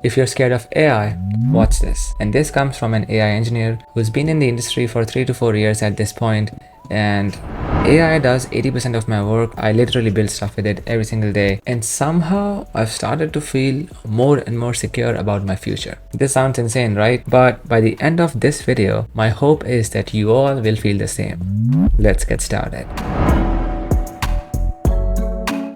If you're scared of AI, watch this. And this comes from an AI engineer who's been in the industry for 3 to 4 years at this point, and AI does 80% of my work. I literally build stuff with it every single day, and somehow I've started to feel more and more secure about my future. This sounds insane, right? But by the end of this video, my hope is that you all will feel the same. Let's get started.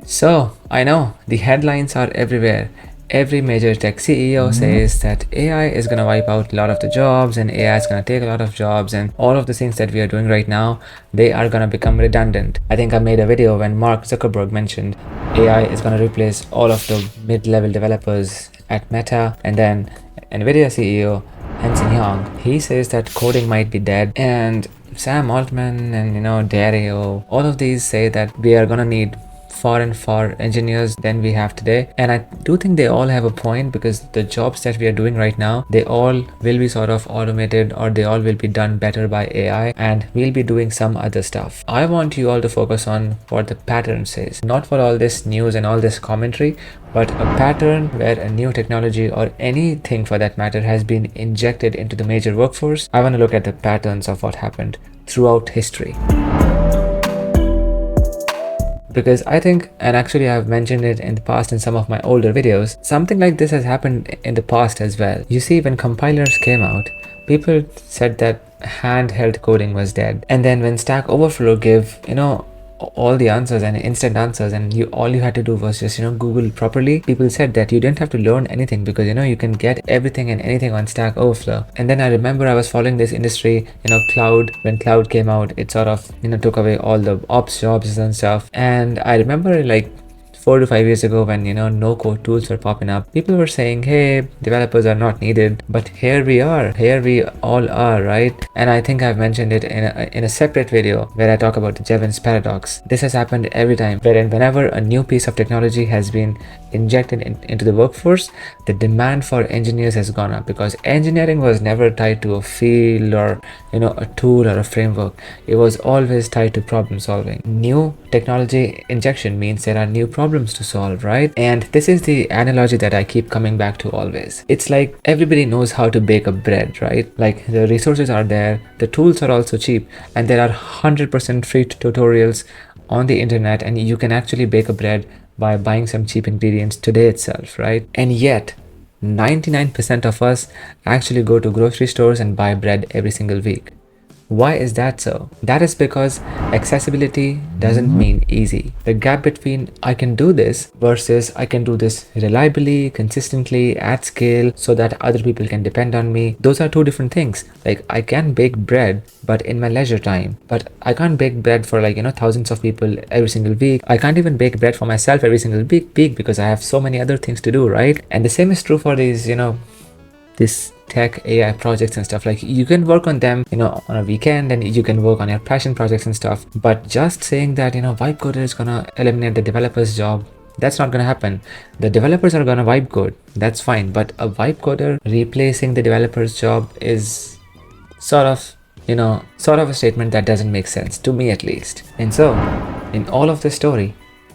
So, I know the headlines are everywhere. Every major tech CEO says that AI is going to wipe out a lot of the jobs, and AI is going to take a lot of jobs, and all of the things that we are doing right now, they are going to become redundant. I think I made a video when Mark Zuckerberg mentioned AI is going to replace all of the mid-level developers at Meta, and then Nvidia CEO Jensen Huang, he says that coding might be dead, and Sam Altman and Dario, all of these say that we are going to need far engineers than we have today. And I do think they all have a point, because the jobs that we are doing right now, they all will be sort of automated, or they all will be done better by AI, and we'll be doing some other stuff. I want you all to focus on what the pattern says, not for all this news and all this commentary, but a pattern where a new technology, or anything for that matter, has been injected into the major workforce. I want to look at the patterns of what happened throughout history. Because I think, and actually I've mentioned it in the past in some of my older videos, something like this has happened in the past as well. You see, when compilers came out, people said that handheld coding was dead. And then when Stack Overflow gave, all the answers and instant answers, and all you had to do was just Google properly, people said that you didn't have to learn anything, because you can get everything and anything on Stack Overflow. And then I remember I was following this industry, cloud, when cloud came out, it sort of took away all the ops jobs and stuff. And I remember like 4 to 5 years ago, when no code tools were popping up, people were saying, hey, developers are not needed. But here we all are, right? And I think I've mentioned it in a separate video where I talk about the Jevons paradox. This has happened every time, whenever a new piece of technology has been injected into the workforce, the demand for engineers has gone up, because engineering was never tied to a field or a tool or a framework. It was always tied to problem solving. New technology injection means there are new problems to solve, right? And this is the analogy that I keep coming back to always. It's like everybody knows how to bake a bread, right? Like the resources are there, the tools are also cheap, and there are 100% free tutorials on the internet, and you can actually bake a bread by buying some cheap ingredients today itself, right? And yet 99% of us actually go to grocery stores and buy bread every single week. Why is that so? That is because accessibility doesn't mean easy. The gap between I can do this versus I can do this reliably, consistently, at scale, so that other people can depend on me, those are two different things. Like, I can bake bread, but in my leisure time. But I can't bake bread for thousands of people every single week. I can't even bake bread for myself every single week because I have so many other things to do, right? And the same is true for these, this tech AI projects and stuff. Like, you can work on them on a weekend, and you can work on your passion projects and stuff, but just saying that vibe coder is gonna eliminate the developer's job, that's not gonna happen. The developers are gonna vibe code, that's fine, but a vibe coder replacing the developer's job is sort of a statement that doesn't make sense to me, at least. And so in all of this story,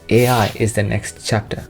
AI is the next chapter.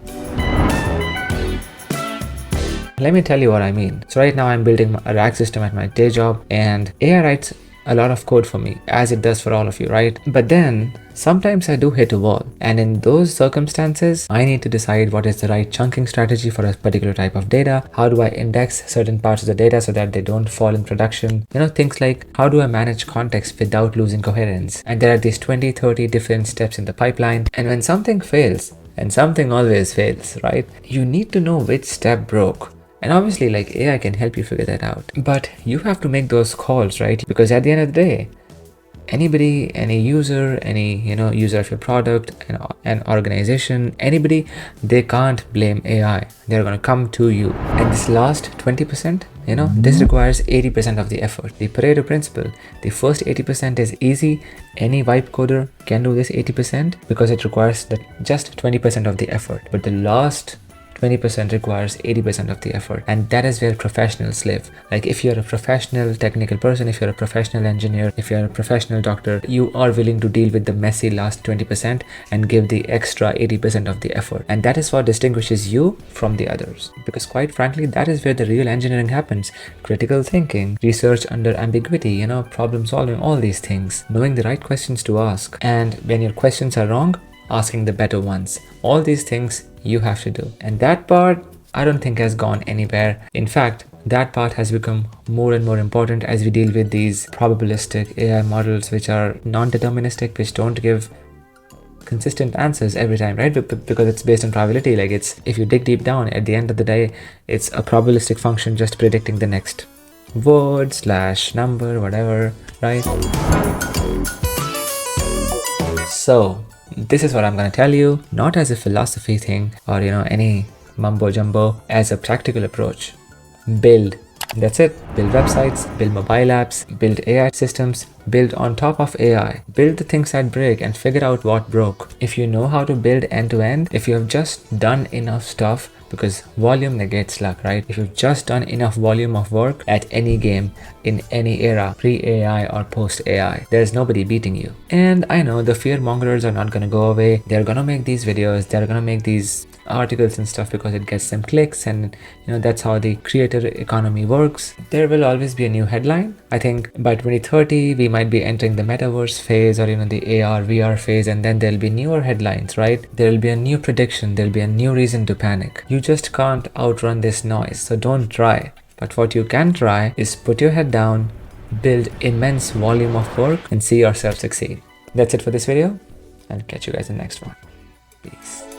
Let me tell you what I mean. So right now I'm building a RAG system at my day job, and AI writes a lot of code for me, as it does for all of you, right? But then sometimes I do hit a wall, and in those circumstances, I need to decide what is the right chunking strategy for a particular type of data. How do I index certain parts of the data so that they don't fall in production? Things like, how do I manage context without losing coherence? And there are these 20, 30 different steps in the pipeline. And when something fails, and something always fails, right? You need to know which step broke. And obviously, like, AI can help you figure that out, but you have to make those calls, right? Because at the end of the day, anybody, any user, any user of your product, an organization, anybody, they can't blame AI. They're going to come to you. And this last 20%, this requires 80% of the effort. The Pareto principle, the first 80% is easy. Any vibe coder can do this 80% because it requires just 20% of the effort. But the last 20% requires 80% of the effort. And that is where professionals live. Like if you're a professional technical person, if you're a professional engineer, if you're a professional doctor, you are willing to deal with the messy last 20% and give the extra 80% of the effort. And that is what distinguishes you from the others. Because quite frankly, that is where the real engineering happens. Critical thinking, research under ambiguity, problem solving, all these things. Knowing the right questions to ask. And when your questions are wrong, asking the better ones. All these things you have to do. And that part, I don't think has gone anywhere. In fact, that part has become more and more important as we deal with these probabilistic AI models which are non-deterministic, which don't give consistent answers every time, right? Because it's based on probability. Like if you dig deep down, at the end of the day, it's a probabilistic function just predicting the next word / number, whatever, right? So this is what I'm going to tell you, not as a philosophy thing or any mumbo jumbo, as a practical approach. Build. That's it. Build websites, build mobile apps, build AI systems, build on top of AI. Build the things that break and figure out what broke. If you know how to build end to end, if you have just done enough stuff, because volume negates luck, right? If you've just done enough volume of work at any game, in any era, pre-AI or post-AI, there's nobody beating you. And I know the fear mongers are not going to go away. They're going to make these videos, they're going to make these articles and stuff because it gets them clicks, and that's how the creator economy works. There will always be a new headline. I think by 2030 we might be entering the metaverse phase or the AR VR phase, and then there'll be newer headlines, right? There'll be a new prediction, there'll be a new reason to panic. You just can't outrun this noise, so don't try. But what you can try is put your head down, build immense volume of work, and see yourself succeed. That's it for this video. I'll catch you guys in the next one. Peace.